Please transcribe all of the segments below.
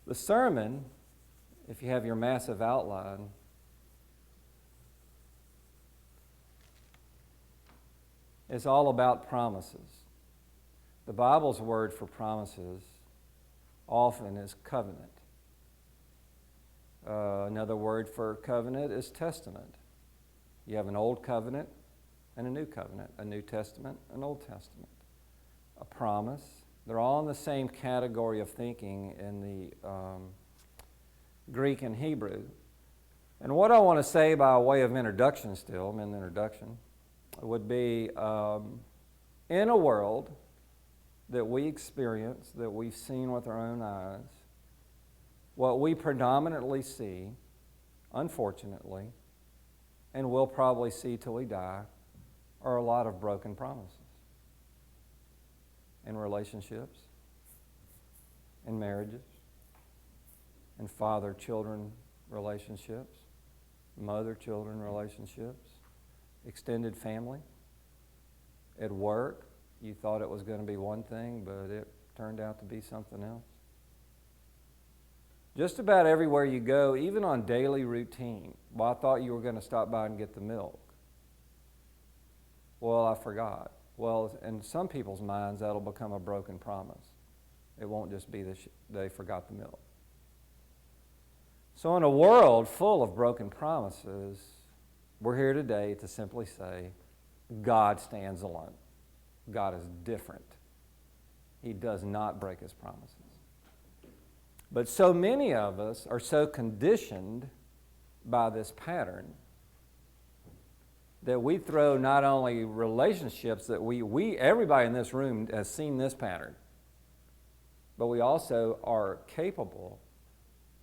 The sermon, if you have your massive outline, is all about promises. The Bible's word for promises often is covenant. Another word for covenant is testament. You have an Old Covenant and a New Covenant, a New Testament, an Old Testament. A promise. They're all in the same category of thinking in the Greek and Hebrew. And what I want to say by way of introduction still, I'm in the introduction, would be in a world that we experience, that we've seen with our own eyes, what we predominantly see, unfortunately, and will probably see till we die, are a lot of broken promises in relationships, in marriages, in father-children relationships, mother-children relationships, extended family. At work, you thought it was going to be one thing, but it turned out to be something else. Just about everywhere you go, even on daily routine. Well, I thought you were going to stop by and get the milk. Well, I forgot. Well, in some people's minds, that'll become a broken promise. It won't just be that they forgot the milk. So in a world full of broken promises, we're here today to simply say, God stands alone. God is different. He does not break his promises. But so many of us are so conditioned by this pattern that we throw not only relationships that everybody in this room has seen this pattern, but we also are capable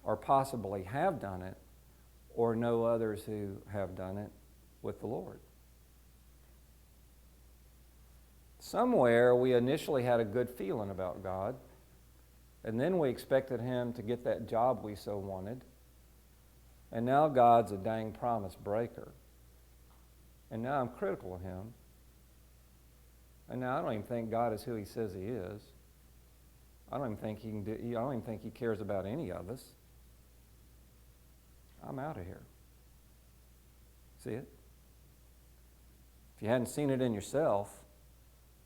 or possibly have done it or know others who have done it with the Lord. Somewhere we initially had a good feeling about God, and then we expected him to get that job we so wanted, and now God's a dang promise breaker. And now I'm critical of him. And now I don't even think God is who he says he is. I don't even think I don't even think he cares about any of us. I'm out of here. See it? If you hadn't seen it in yourself,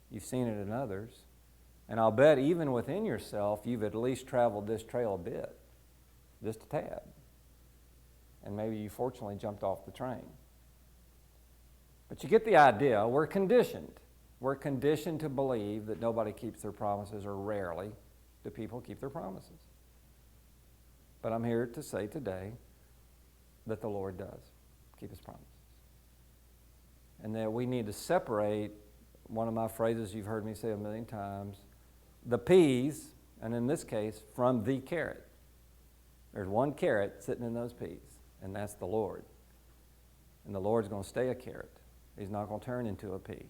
you've seen it in others. And I'll bet even within yourself, you've at least traveled this trail a bit, just a tad. And maybe you fortunately jumped off the train. But you get the idea. We're conditioned. We're conditioned to believe that nobody keeps their promises, or rarely do people keep their promises. But I'm here to say today that the Lord does keep his promises. And that we need to separate, one of my phrases you've heard me say a million times, the peas, and in this case, from the carrot. There's one carrot sitting in those peas, and that's the Lord. And the Lord's going to stay a carrot. He's not going to turn into a pea.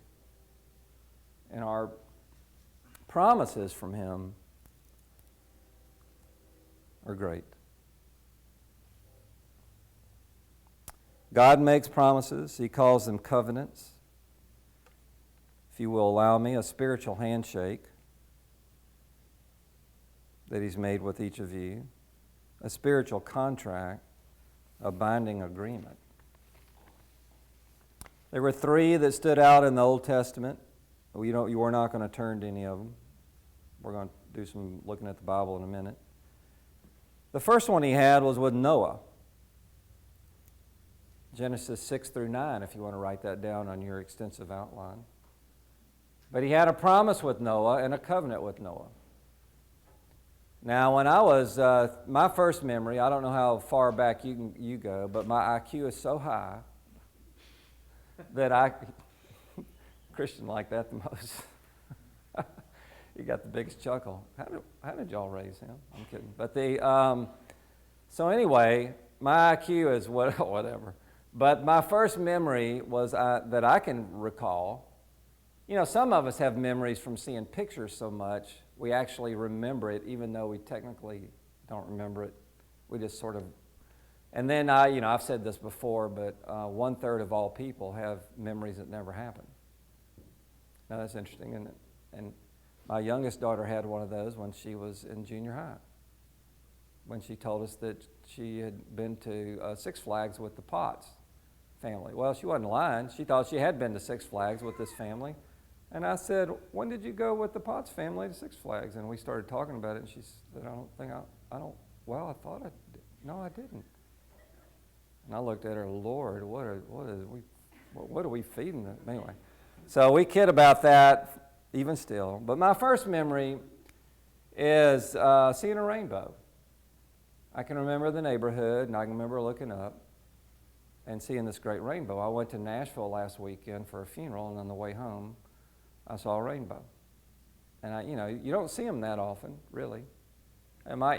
And our promises from him are great. God makes promises. He calls them covenants. If you will allow me, a spiritual handshake that he's made with each of you, a spiritual contract, a binding agreement. There were three that stood out in the Old Testament. You were not going to turn to any of them. We're going to do some looking at the Bible in a minute. The first one he had was with Noah. Genesis 6 through 9, if you want to write that down on your extensive outline. But he had a promise with Noah and a covenant with Noah. Now, when I was, my first memory, I don't know how far back you go, but my IQ is so high that Christian like that the most. You got the biggest chuckle. How did y'all raise him? I'm kidding. But so anyway, my IQ is whatever. But my first memory was that I can recall. You know, some of us have memories from seeing pictures so much, we actually remember it, even though we technically don't remember it. We just sort of, and then I've said this before, but 1/3 of all people have memories that never happened. Now that's interesting, isn't it? And my youngest daughter had one of those when she was in junior high. when she told us that she had been to Six Flags with the Potts family. Well, she wasn't lying. She thought she had been to Six Flags with this family. And I said, when did you go with the Potts family to Six Flags? And we started talking about it, and she said, well, I thought I did. No, I didn't. And I looked at her, Lord, what are we feeding them? Anyway, so we kid about that even still. But my first memory is seeing a rainbow. I can remember the neighborhood, and I can remember looking up and seeing this great rainbow. I went to Nashville last weekend for a funeral, and on the way home, I saw a rainbow. And you don't see them that often, really.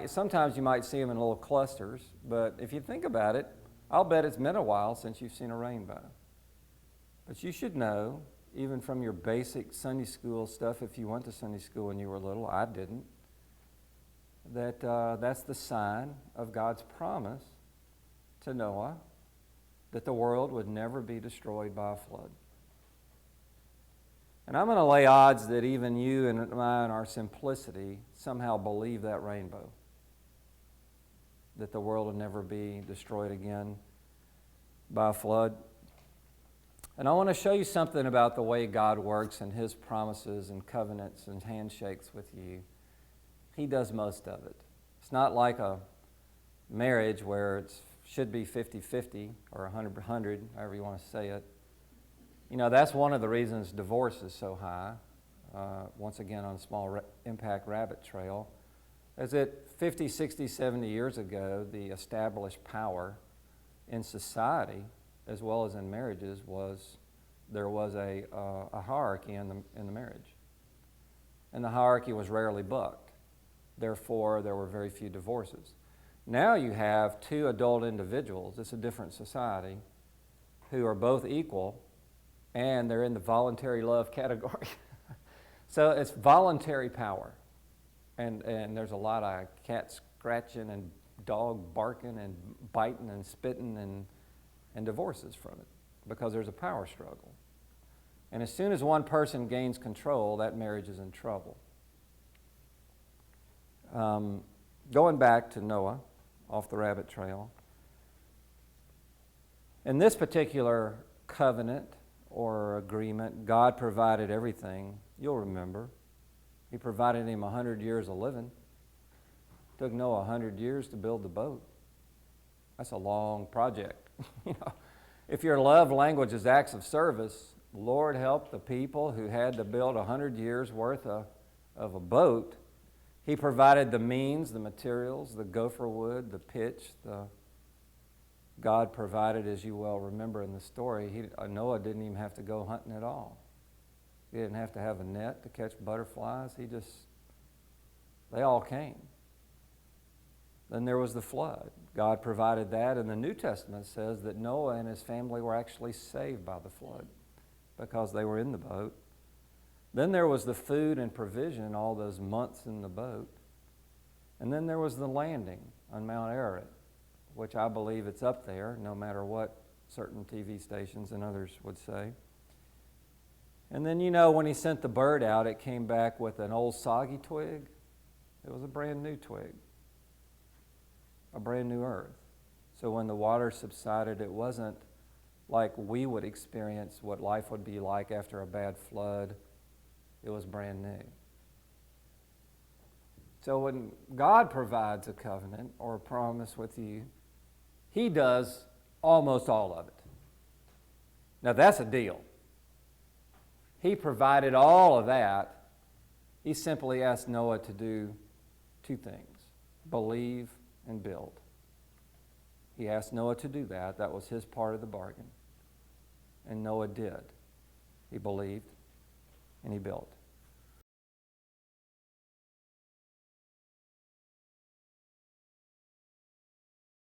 Sometimes you might see them in little clusters, but if you think about it, I'll bet it's been a while since you've seen a rainbow. But you should know, even from your basic Sunday school stuff, if you went to Sunday school when you were little, I didn't, that that's the sign of God's promise to Noah that the world would never be destroyed by a flood. And I'm going to lay odds that even you and I in our simplicity somehow believe that rainbow, that the world will never be destroyed again by a flood. And I want to show you something about the way God works and His promises and covenants and handshakes with you. He does most of it. It's not like a marriage where it should be 50-50 or 100-100, however you want to say it. That's one of the reasons divorce is so high, once again on a small impact rabbit trail, is that 50, 60, 70 years ago, the established power in society, as well as in marriages, there was a hierarchy in the marriage. And the hierarchy was rarely bucked. Therefore, there were very few divorces. Now you have two adult individuals, it's a different society, who are both equal, and they're in the voluntary love category. So it's voluntary power. And there's a lot of cat scratching and dog barking and biting and spitting and divorces from it because there's a power struggle. And as soon as one person gains control, that marriage is in trouble. Going back to Noah, off the rabbit trail, in this particular covenant or agreement, God provided everything. You'll remember. He provided him 100 years of living. It took Noah 100 years to build the boat. That's a long project. If your love language is acts of service, Lord help the people who had to build 100 years worth of a boat. He provided the means, the materials, the gopher wood, the pitch. God provided, as you well remember in the story, Noah didn't even have to go hunting at all. He didn't have to have a net to catch butterflies. They all came. Then there was the flood. God provided that, and the New Testament says that Noah and his family were actually saved by the flood because they were in the boat. Then there was the food and provision all those months in the boat. And then there was the landing on Mount Ararat, which I believe it's up there, no matter what certain TV stations and others would say. And then, when he sent the bird out, it came back with an old soggy twig. It was a brand new twig, a brand new earth. So when the water subsided, it wasn't like we would experience what life would be like after a bad flood. It was brand new. So when God provides a covenant or a promise with you, He does almost all of it. Now that's a deal. He provided all of that. He simply asked Noah to do two things: believe and build. He asked Noah to do that. That was his part of the bargain. And Noah did. He believed and he built.